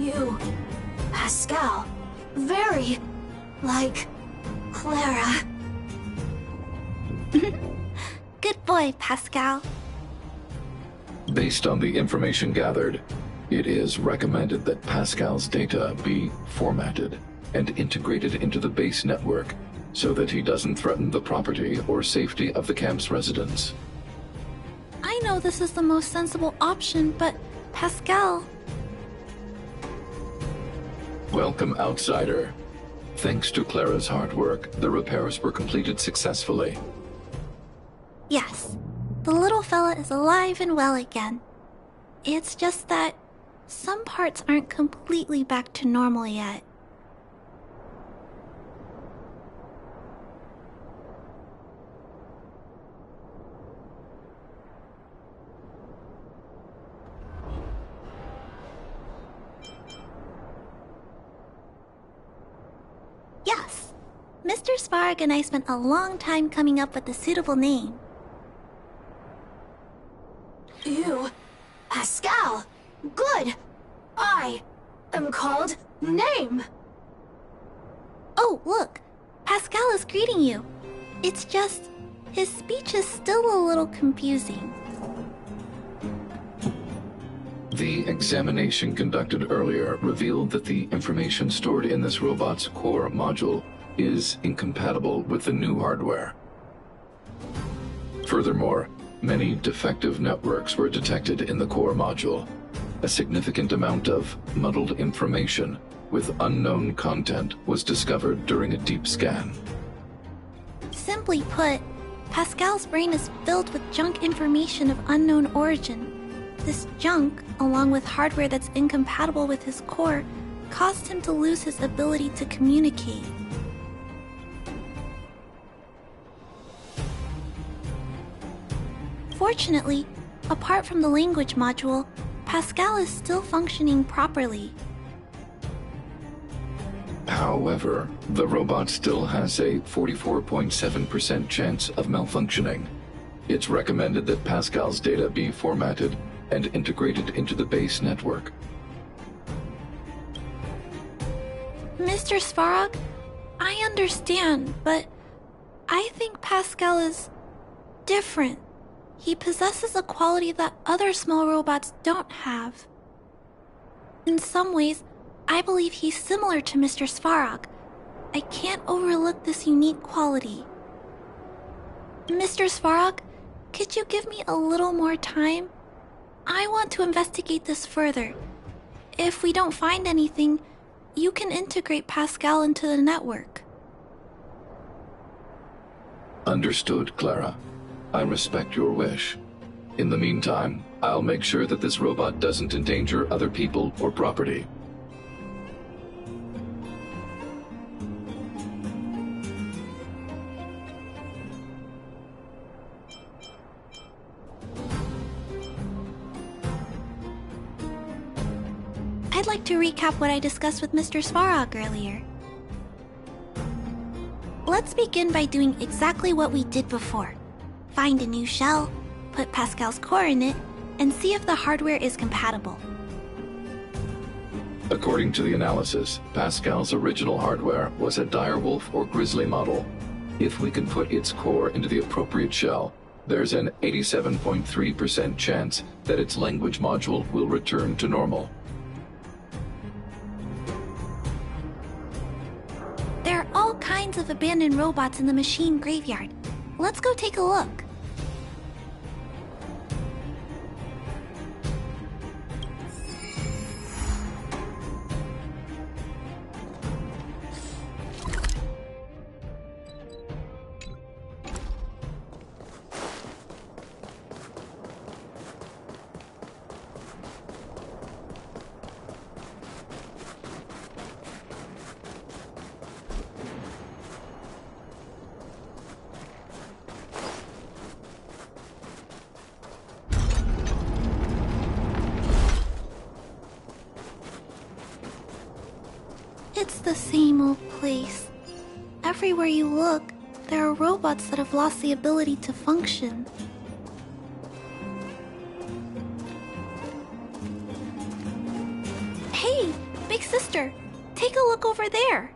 You, Pascal, very like Clara. Good boy, Pascal. Based on the information gathered, it is recommended that Pascal's data be formatted and integrated into the base network so that he doesn't threaten the property or safety of the camp's residents. I know this is the most sensible option, but Pascal... Welcome, outsider. Thanks to Clara's hard work, the repairs were completed successfully. Yes, the little fella is alive and well again. It's just that some parts aren't completely back to normal yet. Yes, Mr. Svarog and I spent a long time coming up with a suitable name. You, Pascal, good. I am called Name. Oh, look, Pascal is greeting you. It's just, his speech is still a little confusing. The examination conducted earlier revealed that the information stored in this robot's core module is incompatible with the new hardware. Furthermore, many defective networks were detected in the core module. A significant amount of muddled information with unknown content was discovered during a deep scan. Simply put, Pascal's brain is filled with junk information of unknown origin. This junk, along with hardware that's incompatible with his core, caused him to lose his ability to communicate. Fortunately, apart from the language module, Pascal is still functioning properly. However, the robot still has a 44.7% chance of malfunctioning. It's recommended that Pascal's data be formatted and integrated into the base network. Mr. Svarog, I understand, but I think Pascal is different. He possesses a quality that other small robots don't have. In some ways, I believe he's similar to Mr. Svarog. I can't overlook this unique quality. Mr. Svarog, could you give me a little more time? I want to investigate this further. If we don't find anything, you can integrate Pascal into the network. Understood, Clara. I respect your wish. In the meantime, I'll make sure that this robot doesn't endanger other people or property. I'd like to recap what I discussed with Mr. Svarog earlier. Let's begin by doing exactly what we did before. Find a new shell, put Pascal's core in it, and see if the hardware is compatible. According to the analysis, Pascal's original hardware was a direwolf or grizzly model. If we can put its core into the appropriate shell, there's an 87.3% chance that its language module will return to normal. There are all kinds of abandoned robots in the machine graveyard. Let's go take a look. It's the same old place. Everywhere you look, there are robots that have lost the ability to function. Hey, Big sister, take a look over there.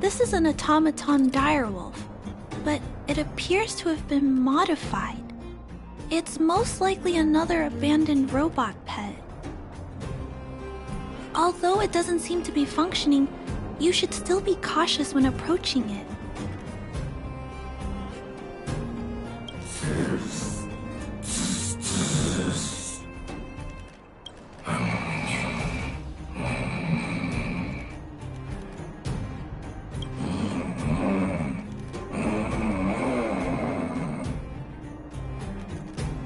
This is an automaton direwolf, but it appears to have been modified. It's most likely another abandoned robot pet. Although it doesn't seem to be functioning, you should still be cautious when approaching it.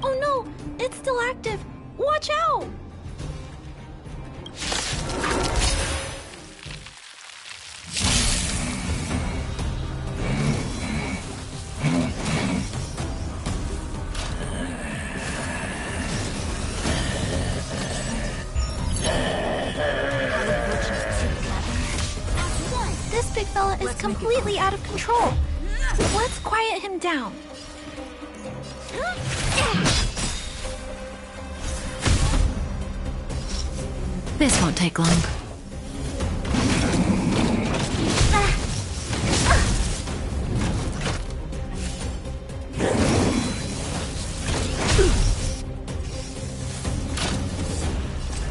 Oh no, it's still active. Watch out! This big fella is completely out of control. Let's quiet him down. This won't take long.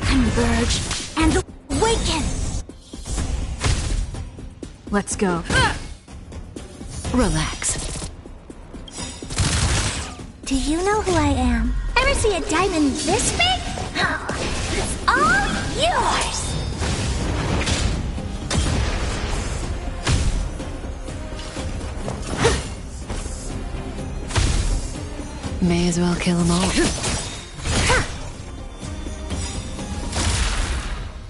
Converge and awaken! Let's go. Relax. Do you know who I am? Ever see a diamond this big? Oh, it's all yours! May as well kill them all.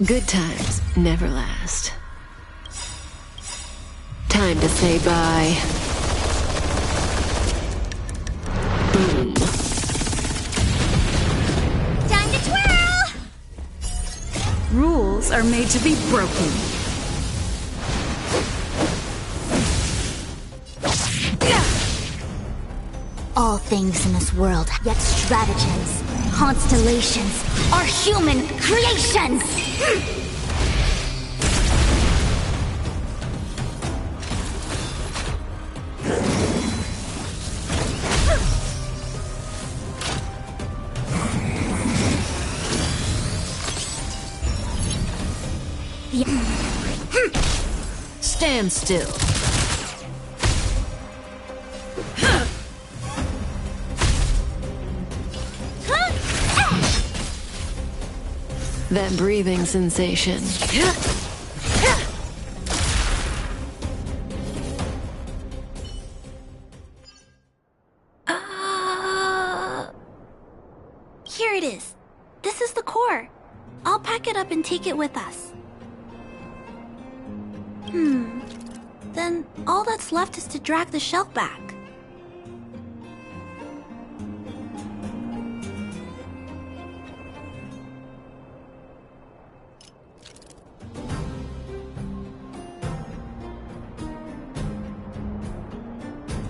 Good times never last. Time to say bye. Boom. Time to twirl! Rules are made to be broken. All things in this world, yet stratagems, constellations, are human creations! Stand still. That breathing sensation. Here it is. This is the core. I'll pack it up and take it with us. Then all that's left is to drag the shell back.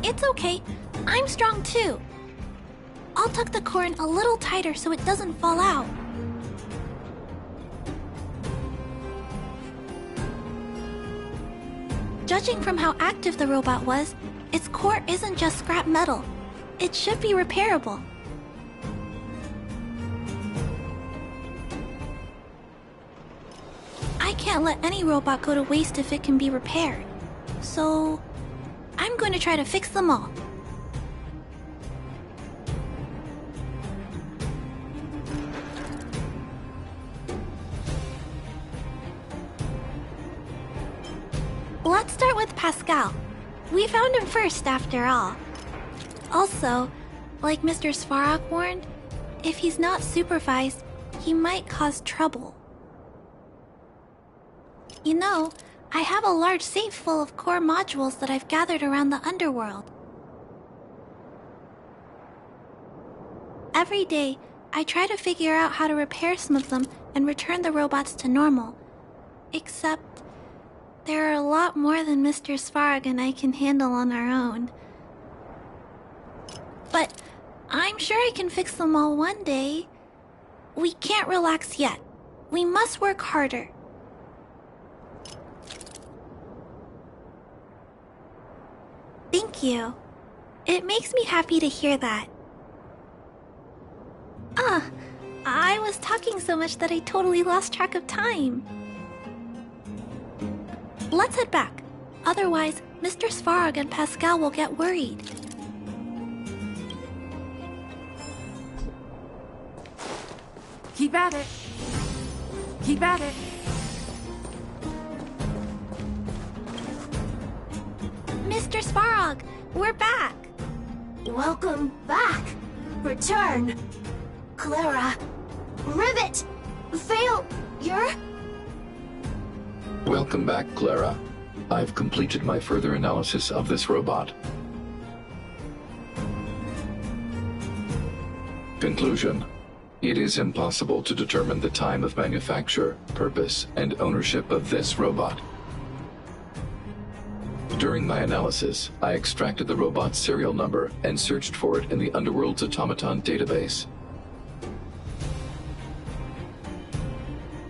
It's okay. I'm strong too. I'll tuck the core in a little tighter so it doesn't fall out. Judging from how active the robot was, its core isn't just scrap metal. It should be repairable. I can't let any robot go to waste if it can be repaired. So, I'm going to try to fix them all. Let's start with Pascal. We found him first, after all. Also, like Mr. Svarog warned, if he's not supervised, he might cause trouble. You know, I have a large safe full of core modules that I've gathered around the underworld. Every day, I try to figure out how to repair some of them and return the robots to normal. Except, there are a lot more than Mr. Svarog and I can handle on our own. But I'm sure I can fix them all one day. We can't relax yet. We must work harder. Thank you. It makes me happy to hear that. I was talking so much that I totally lost track of time. Let's head back. Otherwise, Mr. Svarog and Pascal will get worried. Keep at it. Keep at it. Mr. Svarog, we're back. Welcome back. Return. Clara. Rivet. Failure. Welcome back, Clara. I've completed my further analysis of this robot. Conclusion. It is impossible to determine the time of manufacture, purpose, and ownership of this robot. During my analysis, I extracted the robot's serial number and searched for it in the Underworld's automaton database.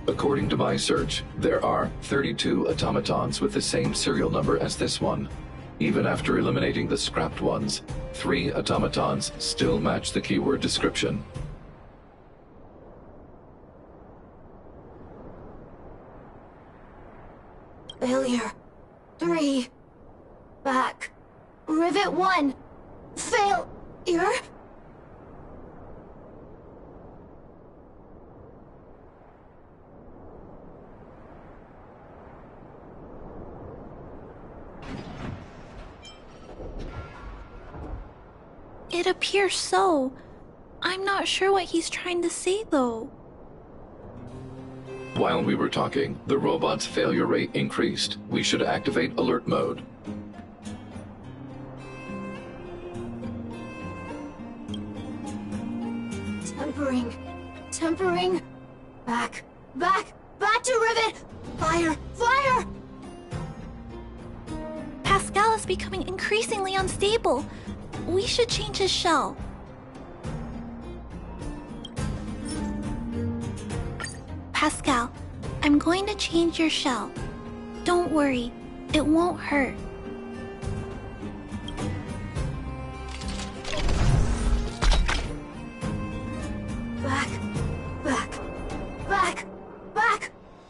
According to my search, there are 32 automatons with the same serial number as this one. Even after eliminating the scrapped ones, 3 automatons still match the keyword description. Failure. 3. Back. Rivet 1. Failure. It appears so. I'm not sure what he's trying to say, though. While we were talking, the robot's failure rate increased. We should activate alert mode. Tempering. Back to Rivet. Fire. Pascal is becoming increasingly unstable. We should change his shell. Pascal, I'm going to change your shell. Don't worry, it won't hurt.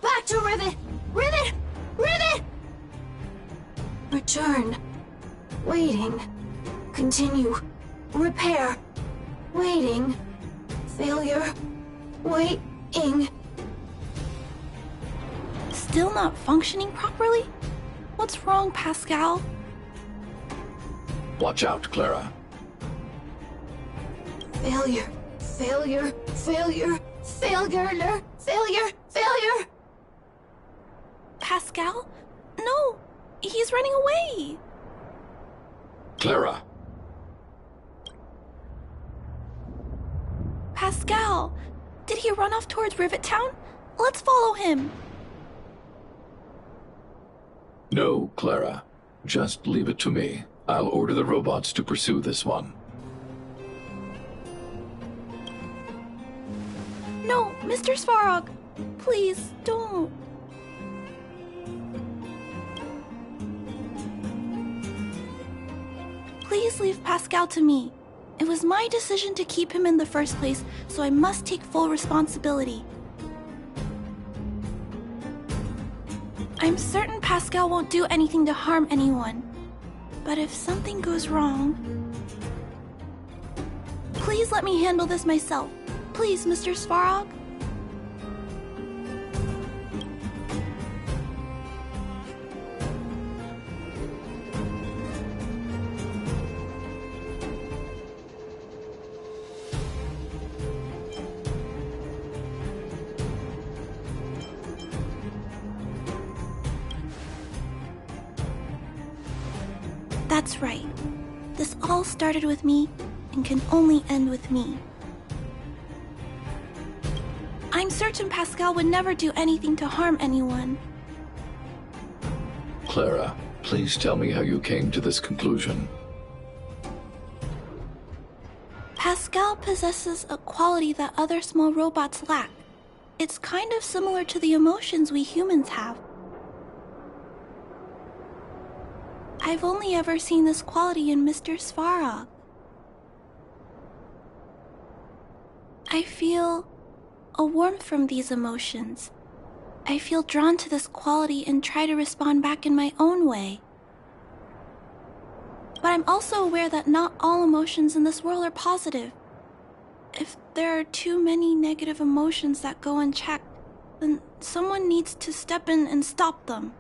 Back to Rivet. Return. Waiting. Continue. Repair. Waiting. Failure. Waiting. Still not functioning properly? What's wrong, Pascal? Watch out, Clara. Failure. Pascal? No! He's running away! Clara. Pascal! Did he run off towards Rivet Town? Let's follow him! No, Clara. Just leave it to me. I'll order the robots to pursue this one. No, Mr. Svarog! Please, don't. Please leave Pascal to me. It was my decision to keep him in the first place, so I must take full responsibility. I'm certain Pascal won't do anything to harm anyone. But if something goes wrong... Please let me handle this myself. Please, Mr. Svarog. That's right. This all started with me and can only end with me. I'm certain Pascal would never do anything to harm anyone. Clara, please tell me how you came to this conclusion. Pascal Pascal possesses a quality that other small robots lack. It's kind of similar to the emotions we humans have. I've only ever seen this quality in Mr. Svarog. I feel a warmth from these emotions. I feel drawn to this quality and try to respond back in my own way. But I'm also aware that not all emotions in this world are positive. If there are too many negative emotions that go unchecked, then someone needs to step in and stop them.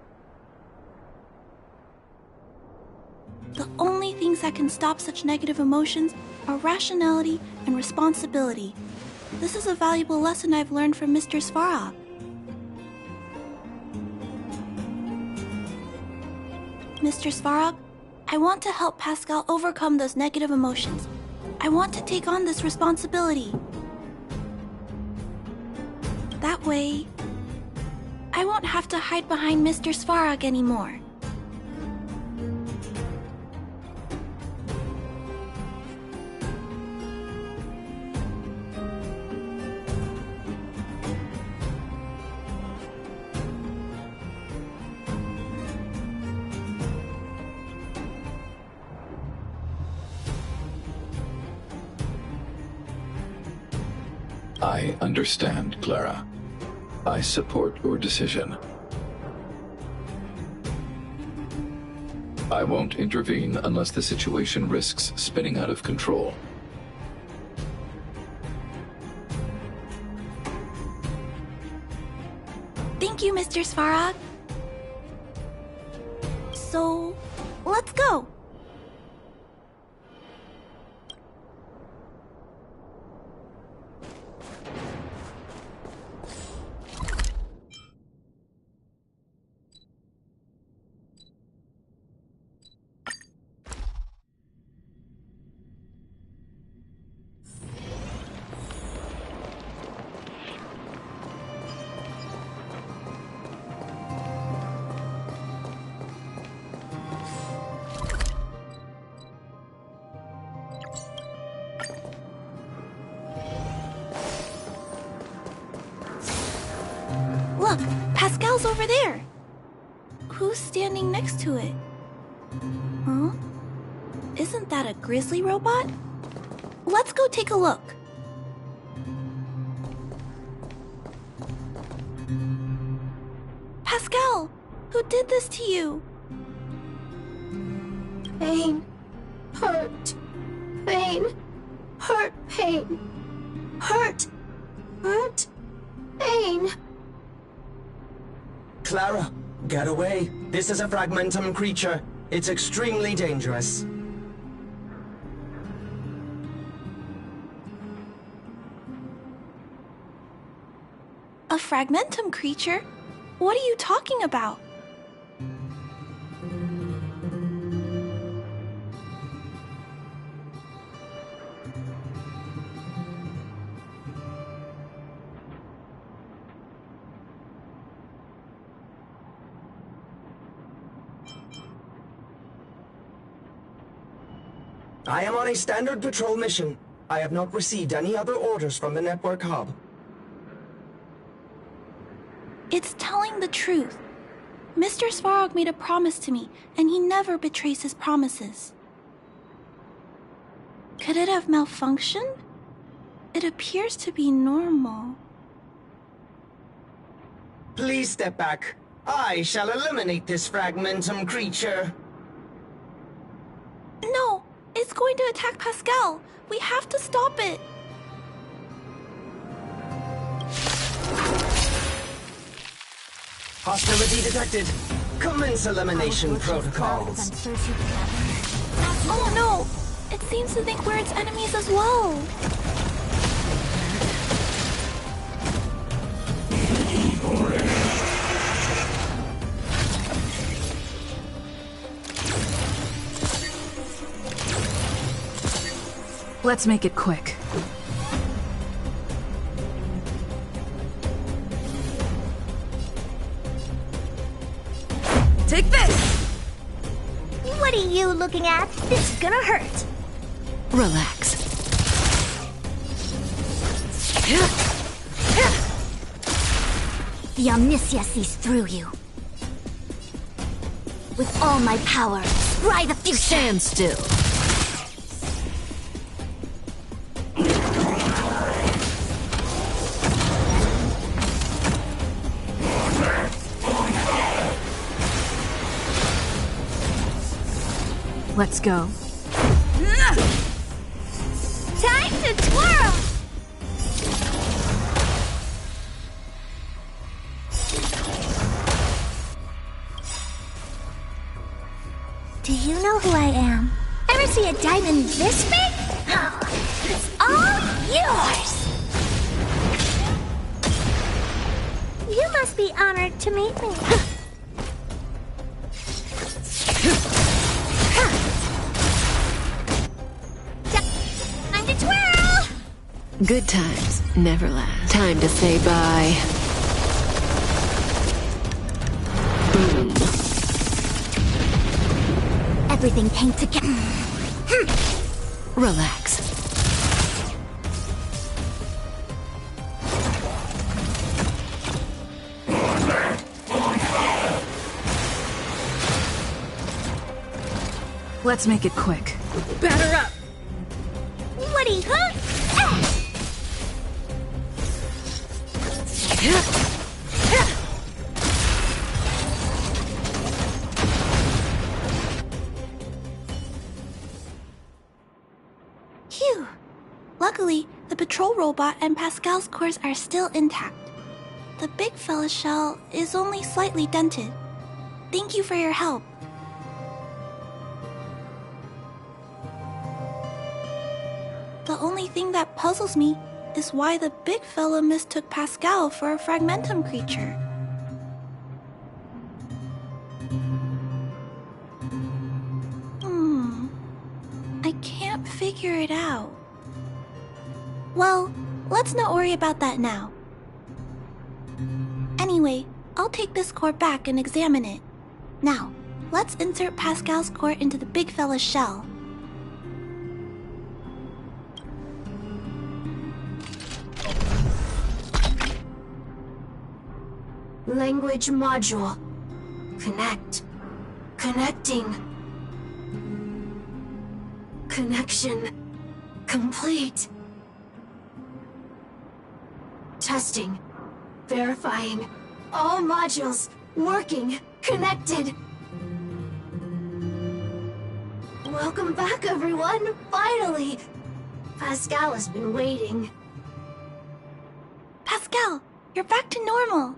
The only things that can stop such negative emotions are rationality and responsibility. This is a valuable lesson I've learned from Mr. Svarog. Mr. Svarog, I want to help Pascal overcome those negative emotions. I want to take on this responsibility. That way, I won't have to hide behind Mr. Svarog anymore. I understand, Clara. I support your decision. I won't intervene unless the situation risks spinning out of control. Thank you, Mr. Svarog. So, let's go. Look, Pascal's over there. Who's standing next to it? Huh? Isn't that a grizzly robot? Let's go take a look. Pascal, who did this to you? Pain. Hurt. Pain. Hurt. Pain. Hurt. Hurt. Pain. Clara, get away. This is a fragmentum creature. It's extremely dangerous. A fragmentum creature? What are you talking about? I am on a standard patrol mission. I have not received any other orders from the network hub. It's telling the truth. Mr. Svarog made a promise to me, and he never betrays his promises. Could it have malfunctioned? It appears to be normal. Please step back. I shall eliminate this fragmentum creature. No, it's going to attack Pascal. We have to stop it. Hostility detected. Commence elimination protocols. Oh no! It seems to think we're its enemies as well. Let's make it quick. Take this! What are you looking at? This is gonna hurt. Relax. The Omniscia sees through you. With all my power, scry the future! Stand still. Let's go. Time to twirl! Do you know who I am? Ever see a diamond this big? Oh, it's all yours! You must be honored to meet me. Time to twirl! Good times never last. Time to say bye. Boom. Everything came together. Relax. Let's make it quick. Batter up! Woody, huh? Phew. Luckily, the patrol robot and Pascal's cores are still intact. The big fella's shell is only slightly dented. Thank you for your help. The only thing that puzzles me is why the big fella mistook Pascal for a fragmentum creature. I can't figure it out. Well, let's not worry about that now. Anyway, I'll take this core back and examine it. Now, let's insert Pascal's core into the big fella's shell. Language module. Connect. Connecting. Connection complete. Testing. Verifying. All modules working. Connected. Welcome back, everyone. Finally. Pascal has been waiting. Pascal, you're back to normal.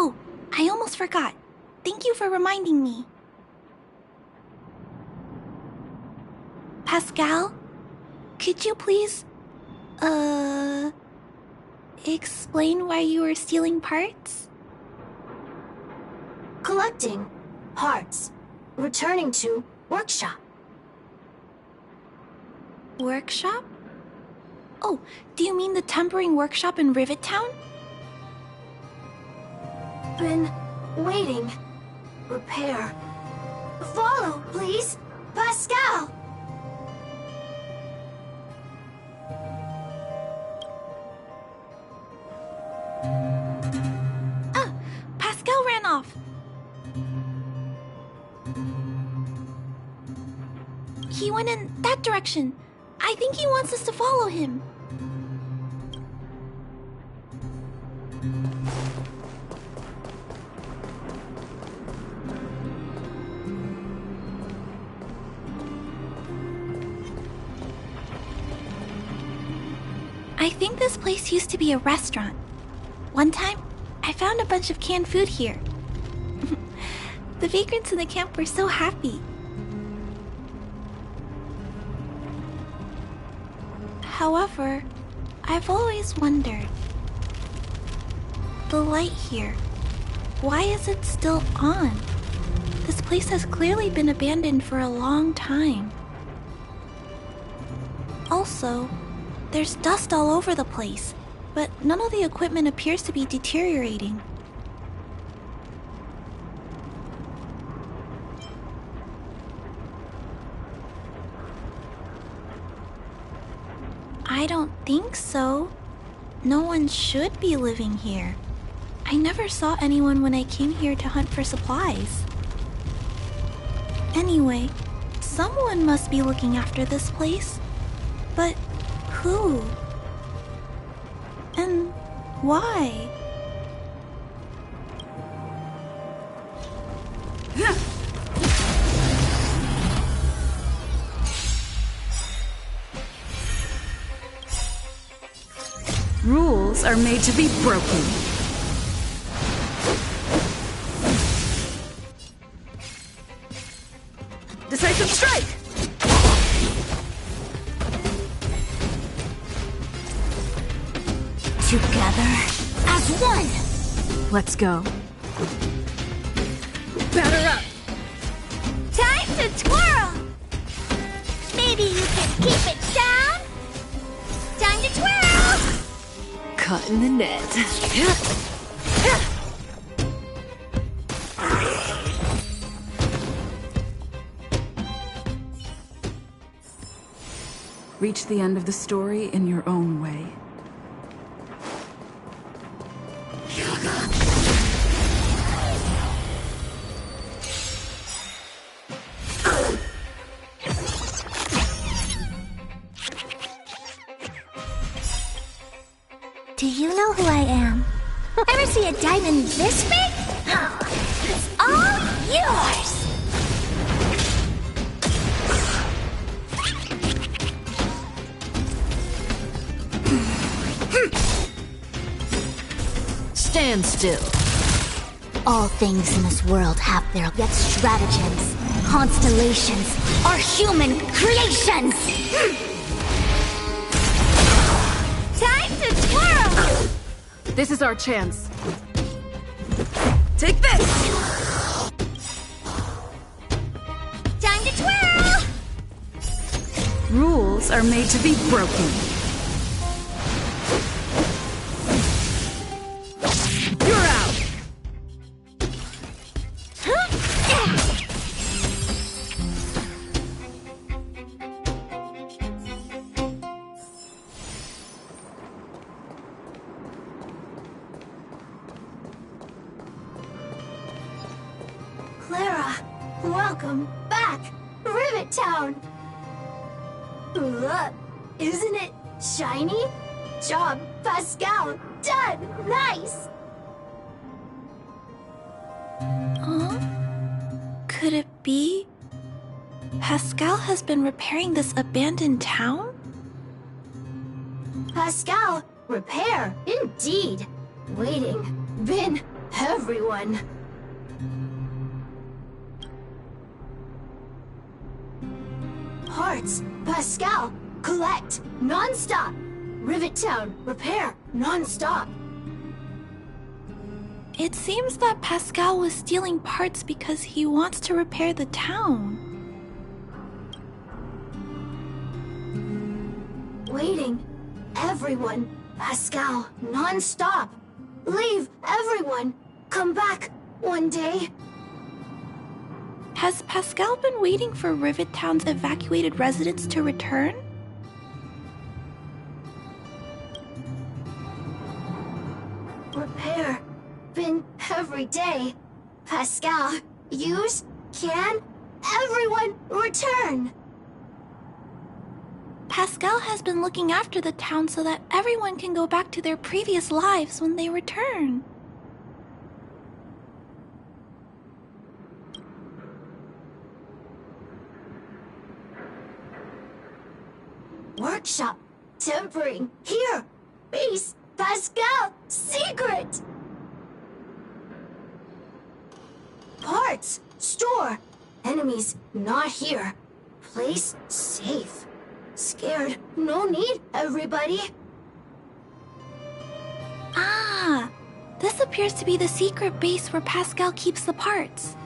Oh, I almost forgot. Thank you for reminding me. Pascal, could you please, explain why you were stealing parts? Collecting parts. Returning to workshop. Workshop? Oh, do you mean the tempering workshop in Rivet Town? Been waiting. Repair. Follow, please. Pascal! Ah, Pascal ran off. He went in that direction. I think he wants us to follow him. I think this place used to be a restaurant. One time, I found a bunch of canned food here. The vagrants in the camp were so happy. However, I've always wondered. The light here, why is it still on? This place has clearly been abandoned for a long time. Also, there's dust all over the place, but none of the equipment appears to be deteriorating. think so. No one should be living here. I never saw anyone when I came here to hunt for supplies. Anyway, someone must be looking after this place. But who? And why? Rules are made to be broken. Decisive strike! Together as one! Let's go. Batter up! Time to twirl! Maybe you can keep it down? Time to twirl! Caught in the net. Reach the end of the story in your own way. Do you know who I am? Ever see a diamond this big? Oh, it's all yours! Stand still. All things in this world have their yet stratagems, constellations, or human creations! Time to twirl! This is our chance. Take this! Time to twirl! Rules are made to be broken. You're out! Clara, welcome back, Rivet Town. Look, isn't it shiny? Job, Pascal. Done. Nice. Could it be? Pascal has been repairing this abandoned town? Pascal, repair, indeed. Waiting, been everyone. Parts, Pascal, collect, non-stop. Rivet Town, repair, non-stop. It seems that Pascal was stealing parts because he wants to repair the town. Waiting, everyone, Pascal, non-stop. Leave, everyone, come back one day. Has Pascal been waiting for Rivet Town's evacuated residents to return? Repair, been every day. Pascal, use, can, everyone return. Pascal has been looking after the town so that everyone can go back to their previous lives when they return. Workshop, tempering, here, base, Pascal, secret. Parts, store, enemies not here. Place safe. Scared, no need, everybody. Ah, this appears to be the secret base where Pascal keeps the parts.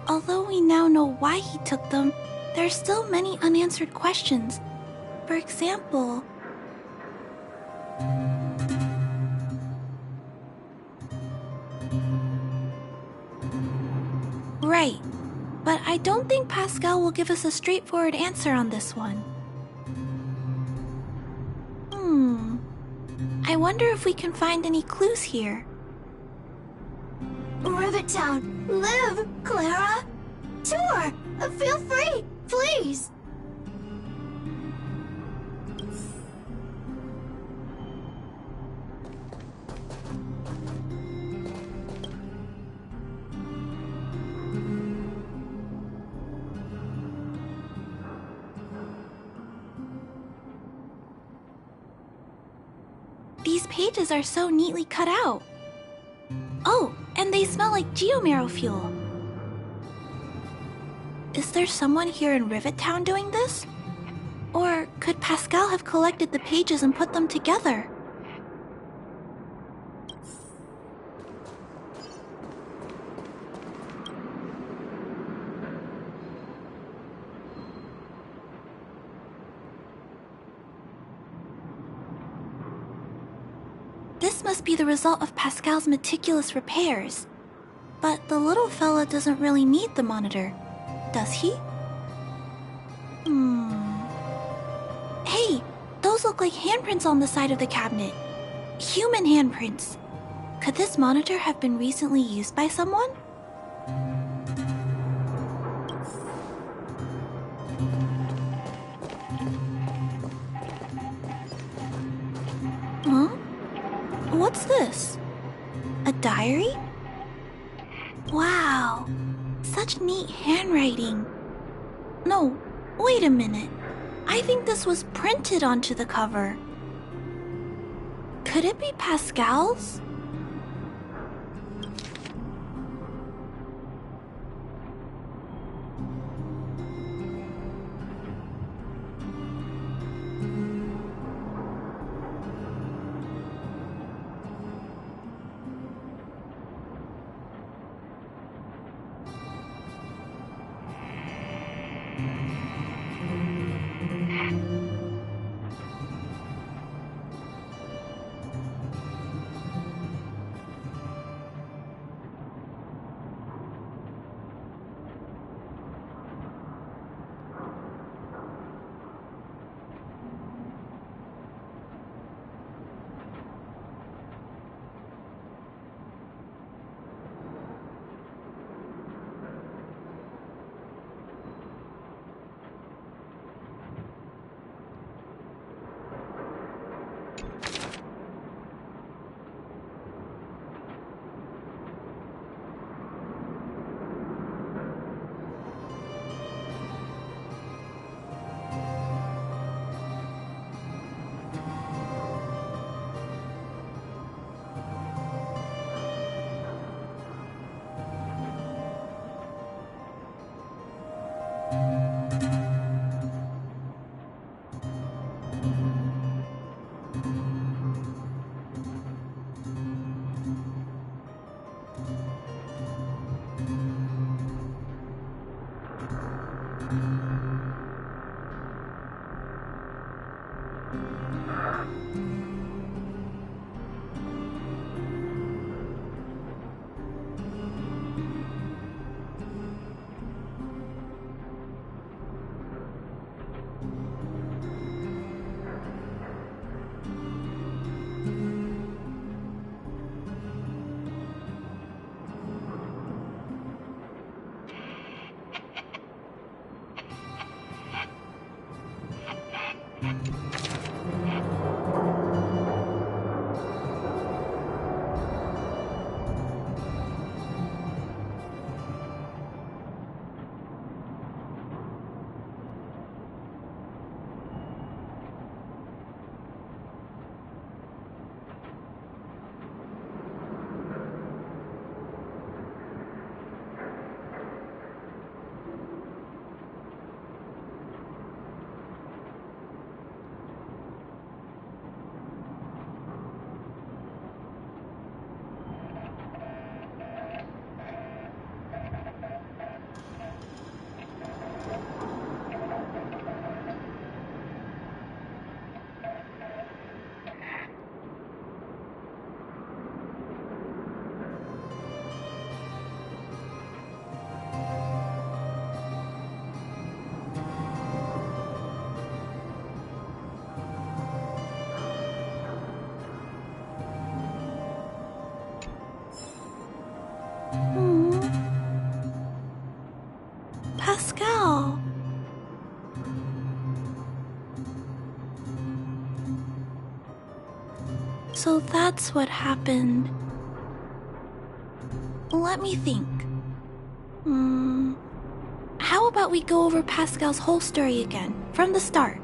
Although we now know why he took them, there are still many unanswered questions. For example, right, but I don't think Pascal will give us a straightforward answer on this one. wonder if we can find any clues here. Rivet Town, live, Clara. Tour, feel free, please. These pages are so neatly cut out. Oh, and they smell like geomarrow fuel. Is there someone here in Rivet Town doing this? Or could Pascal have collected the pages and put them together? This must be the result of Pascal's meticulous repairs. But the little fella doesn't really need the monitor, does he? Hey, those look like handprints on the side of the cabinet. Human handprints. Could this monitor have been recently used by someone? Huh? What's this? A diary? Wow, such neat handwriting. No, wait a minute. I think this was printed onto the cover. Could it be Pascal's? Pascal. So that's what happened. Let me think. How about we go over Pascal's whole story again, from the start?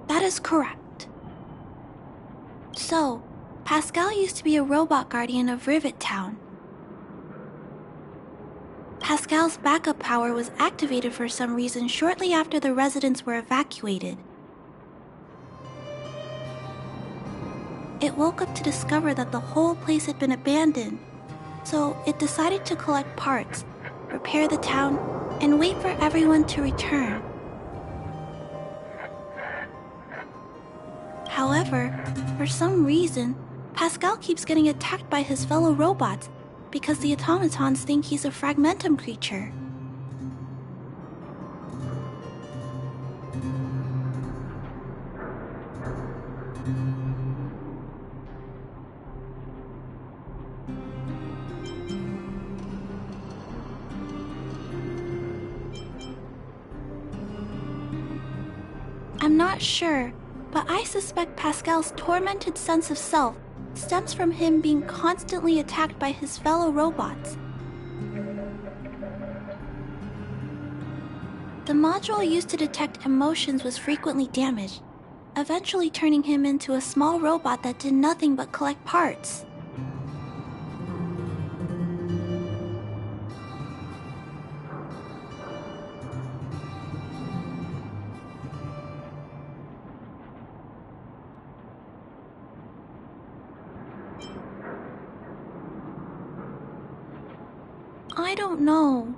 That is correct. So, Pascal used to be a robot guardian of Rivet Town. Pascal's backup power was activated for some reason shortly after the residents were evacuated. It woke up to discover that the whole place had been abandoned, so it decided to collect parts, repair the town, and wait for everyone to return. However, for some reason, Pascal keeps getting attacked by his fellow robots because the automatons think he's a fragmentum creature. I'm not sure, but I suspect Pascal's tormented sense of self stems from him being constantly attacked by his fellow robots. The module used to detect emotions was frequently damaged, eventually turning him into a small robot that did nothing but collect parts. I don't know.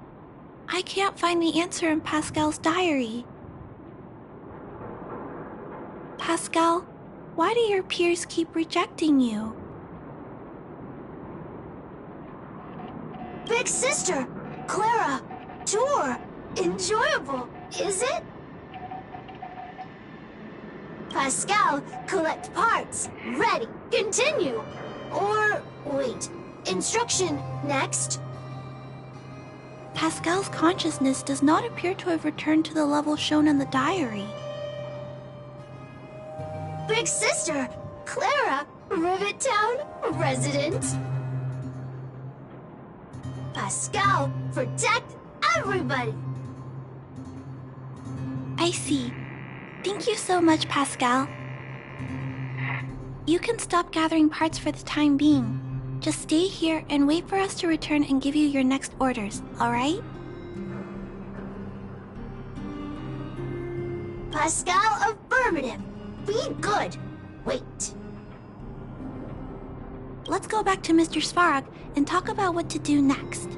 I can't find the answer in Pascal's diary. Pascal, why do your peers keep rejecting you? Big sister, Clara, tour, enjoyable, is it? Pascal, collect parts, ready, continue. Or, wait, instruction, next. Pascal's consciousness does not appear to have returned to the level shown in the diary. Big sister, Clara, Rivet Town resident. Pascal, protect everybody. I see. Thank you so much, Pascal. You can stop gathering parts for the time being. Just stay here and wait for us to return and give you your next orders, alright? Pascal, affirmative. Be good. Wait. Let's go back to Mr. Svarog and talk about what to do next.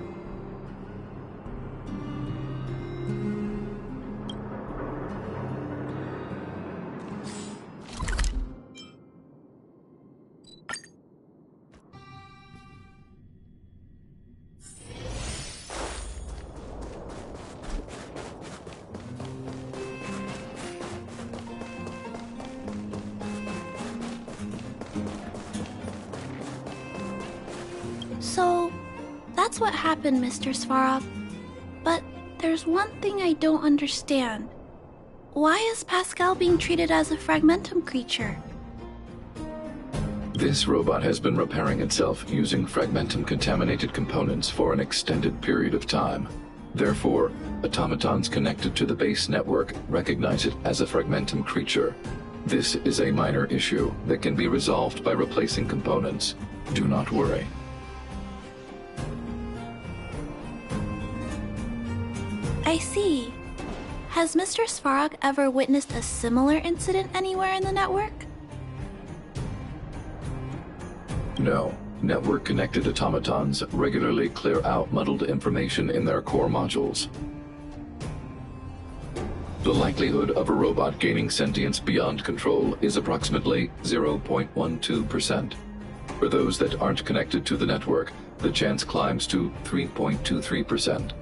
So, that's what happened, Mr. Svarog. But there's one thing I don't understand. Why is Pascal being treated as a fragmentum creature? This robot has been repairing itself using fragmentum-contaminated components for an extended period of time. Therefore, automatons connected to the base network recognize it as a fragmentum creature. This is a minor issue that can be resolved by replacing components. Do not worry. I see. Has Mr. Svarog ever witnessed a similar incident anywhere in the network? No. Network-connected automatons regularly clear out muddled information in their core modules. The likelihood of a robot gaining sentience beyond control is approximately 0.12%. For those that aren't connected to the network, the chance climbs to 3.23%.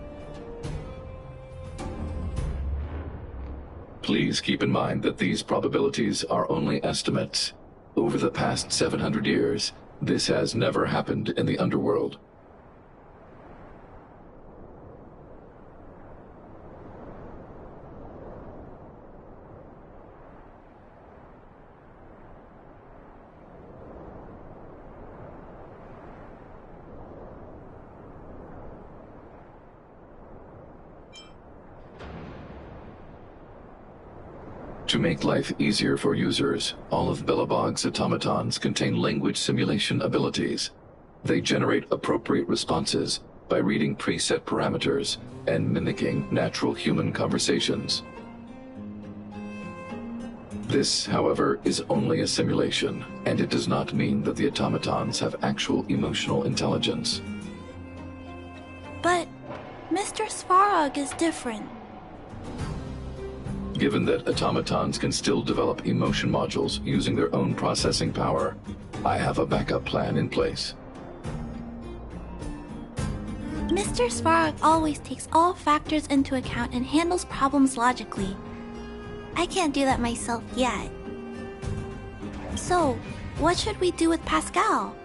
Please keep in mind that these probabilities are only estimates. Over the past 700 years, this has never happened in the underworld. To make life easier for users, all of Belobog's automatons contain language simulation abilities. They generate appropriate responses by reading preset parameters and mimicking natural human conversations. This, however, is only a simulation, and it does not mean that the automatons have actual emotional intelligence. But Mr. Svarog is different. Given that automatons can still develop emotion modules using their own processing power, I have a backup plan in place. Mr. Svarog always takes all factors into account and handles problems logically. I can't do that myself yet. So, what should we do with Pascal?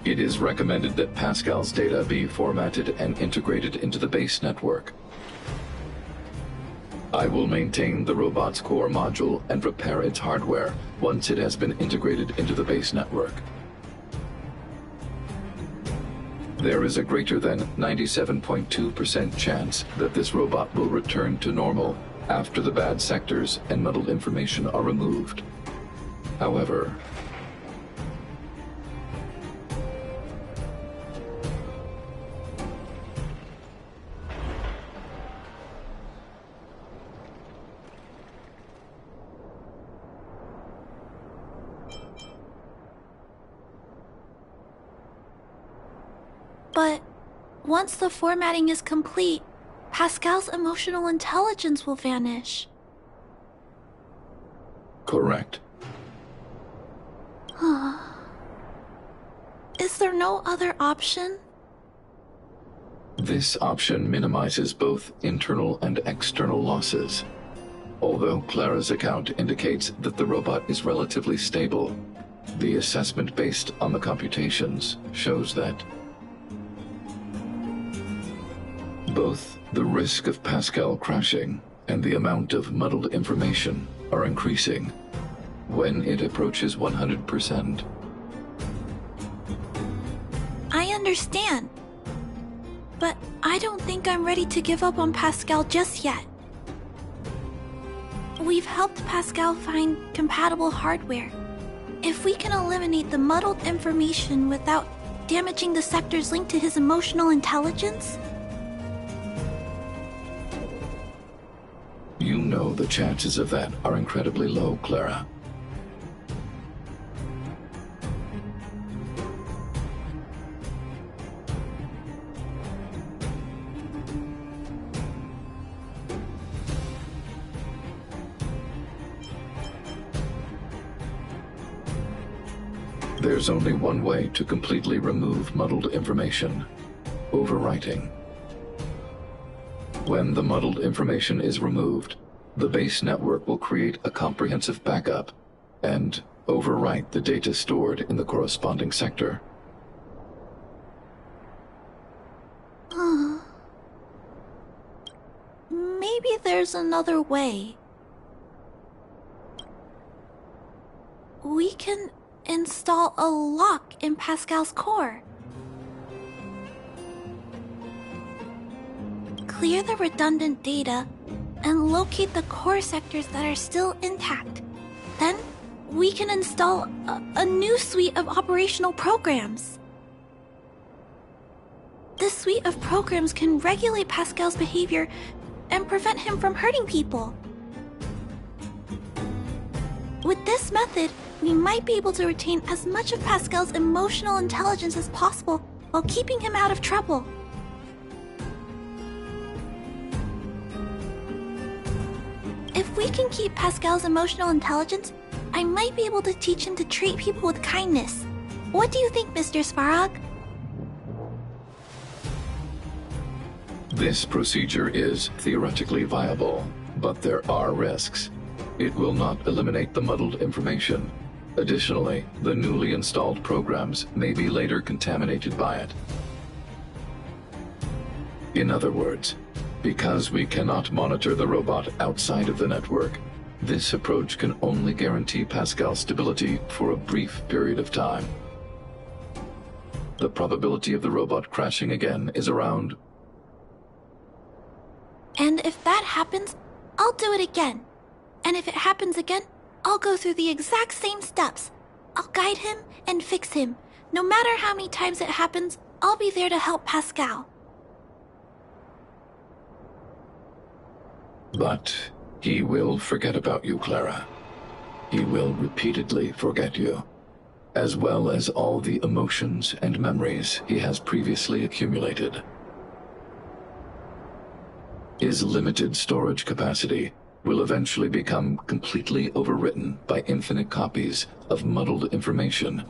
It is recommended that Pascal's data be formatted and integrated into the base network. I will maintain the robot's core module and repair its hardware once it has been integrated into the base network. There is a greater than 97.2% chance that this robot will return to normal after the bad sectors and muddled information are removed. However, But once the formatting is complete, Pascal's emotional intelligence will vanish. correct. Is there no other option? This option minimizes both internal and external losses. Although Clara's account indicates that the robot is relatively stable, the assessment based on the computations shows that both the risk of Pascal crashing and the amount of muddled information are increasing when it approaches 100%. I understand. But I don't think I'm ready to give up on Pascal just yet. We've helped Pascal find compatible hardware. If we can eliminate the muddled information without damaging the sectors linked to his emotional intelligence, You know the chances of that are incredibly low, Clara. There's only one way to completely remove muddled information: overwriting. When the muddled information is removed, the base network will create a comprehensive backup and overwrite the data stored in the corresponding sector. maybe there's another way. We can install a lock in Pascal's core. Clear the redundant data and locate the core sectors that are still intact. Then we can install a new suite of operational programs. This suite of programs can regulate Pascal's behavior and prevent him from hurting people. With this method, we might be able to retain as much of Pascal's emotional intelligence as possible while keeping him out of trouble. If we can keep Pascal's emotional intelligence, I might be able to teach him to treat people with kindness. What do you think, Mr. Svarog? This procedure is theoretically viable, but there are risks. It will not eliminate the muddled information. Additionally, the newly installed programs may be later contaminated by it. In other words, because we cannot monitor the robot outside of the network, this approach can only guarantee Pascal's stability for a brief period of time. The probability of the robot crashing again is around... And if that happens, I'll do it again. And if it happens again, I'll go through the exact same steps. I'll guide him and fix him. No matter how many times it happens, I'll be there to help Pascal. But he will forget about you, Clara. He will repeatedly forget you, as well as all the emotions and memories he has previously accumulated. His limited storage capacity will eventually become completely overwritten by infinite copies of muddled information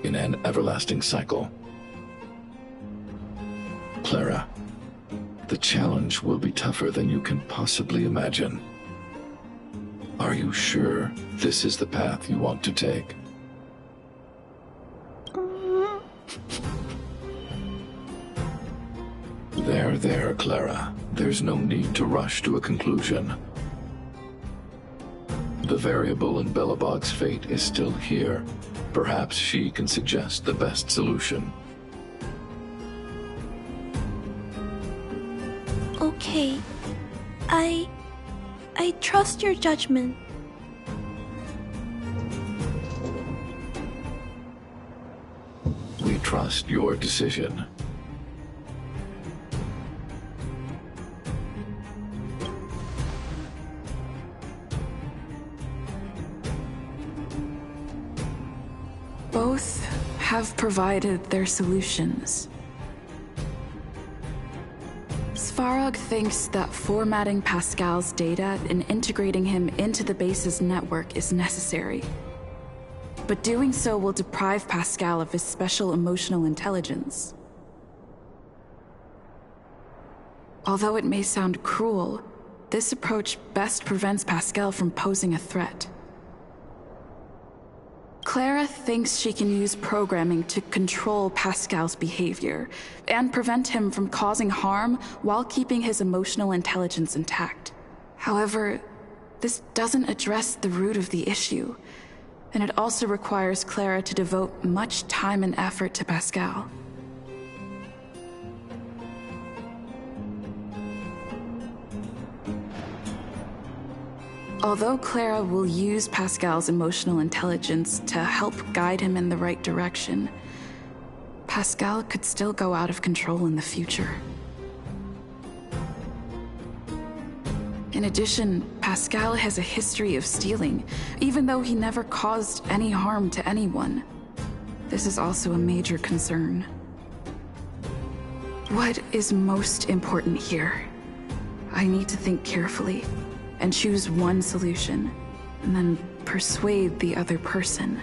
in an everlasting cycle. Clara, the challenge will be tougher than you can possibly imagine. Are you sure this is the path you want to take? There, Clara. There's no need to rush to a conclusion. The variable in Belobog's fate is still here. Perhaps she can suggest the best solution. Okay. I trust your judgment. We trust your decision. Both have provided their solutions. Svarog thinks that formatting Pascal's data and integrating him into the base's network is necessary. But doing so will deprive Pascal of his special emotional intelligence. Although it may sound cruel, this approach best prevents Pascal from posing a threat. Clara thinks she can use programming to control Pascal's behavior and prevent him from causing harm while keeping his emotional intelligence intact. However, this doesn't address the root of the issue, and it also requires Clara to devote much time and effort to Pascal. Although Clara will use Pascal's emotional intelligence to help guide him in the right direction, Pascal could still go out of control in the future. In addition, Pascal has a history of stealing, even though he never caused any harm to anyone. This is also a major concern. What is most important here? I need to think carefully and choose one solution, and then persuade the other person.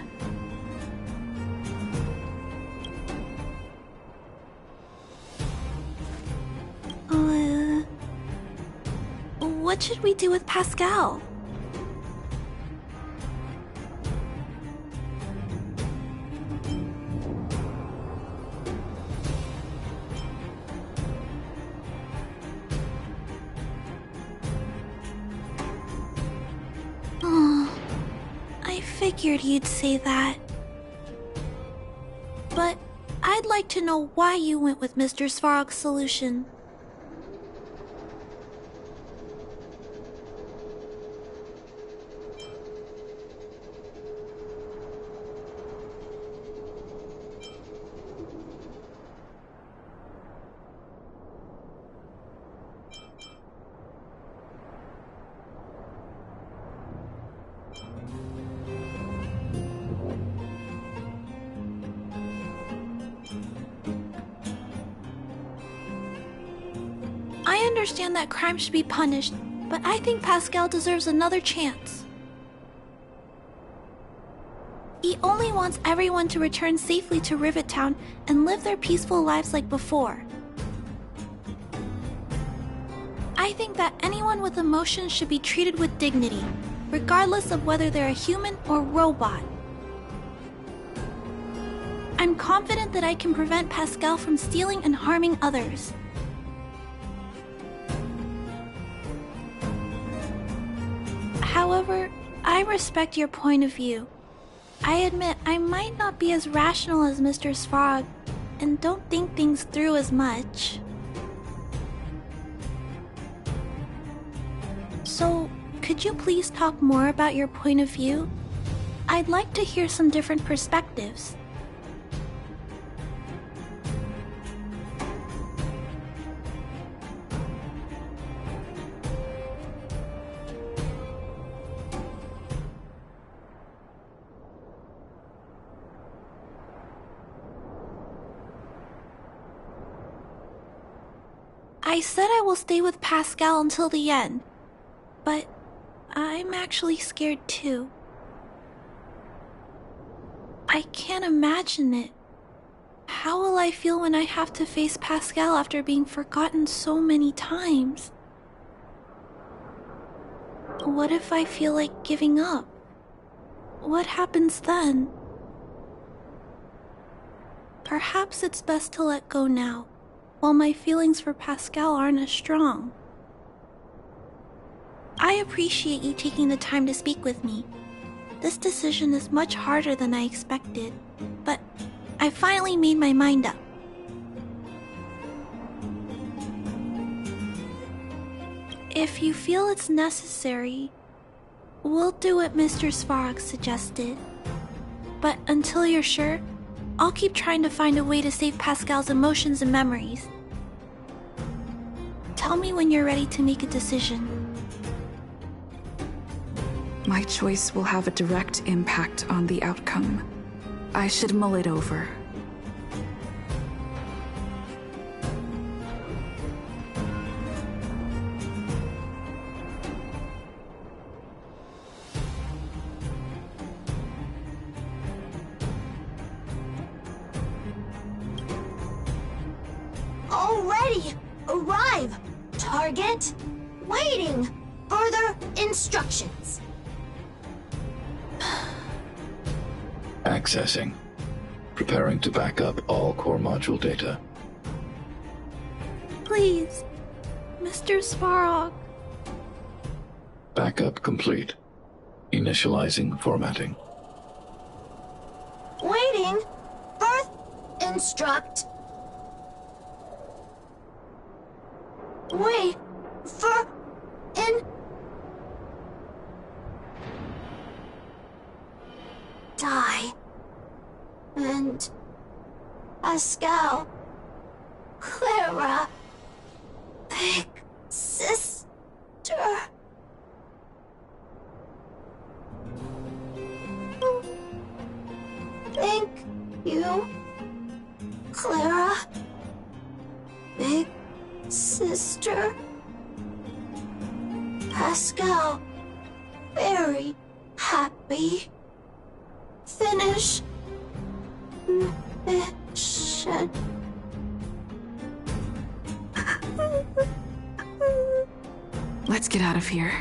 What should we do with Pascal? I figured you'd say that. But I'd like to know why you went with Mr. Svarog's solution. understand that crime should be punished, but I think Pascal deserves another chance. He only wants everyone to return safely to Rivet Town and live their peaceful lives like before. I think that anyone with emotions should be treated with dignity, regardless of whether they're a human or robot. I'm confident that I can prevent Pascal from stealing and harming others. However, I respect your point of view. I admit I might not be as rational as Mr. Svarog and don't think things through as much. So, could you please talk more about your point of view? I'd like to hear some different perspectives. I said I will stay with Pascal until the end, but I'm actually scared too. I can't imagine it. How will I feel when I have to face Pascal after being forgotten so many times? What if I feel like giving up? What happens then? Perhaps it's best to let go now, while my feelings for Pascal aren't as strong. I appreciate you taking the time to speak with me. This decision is much harder than I expected, but I finally made my mind up. If you feel it's necessary, we'll do what Mr. Svarog suggested. But until you're sure, I'll keep trying to find a way to save Pascal's emotions and memories. Tell me when you're ready to make a decision. My choice will have a direct impact on the outcome. I should mull it over. Already! Arrive! Target! Waiting! Further instructions. Accessing. Preparing to back up all core module data. Please, Mr. Svarog. Backup complete. Initializing formatting. Waiting! Birth instruct. Wait for in die and Pascal, Clara, big sister. Thank you, Clara, big sister. Pascal, very happy. Finish mission. Let's get out of here.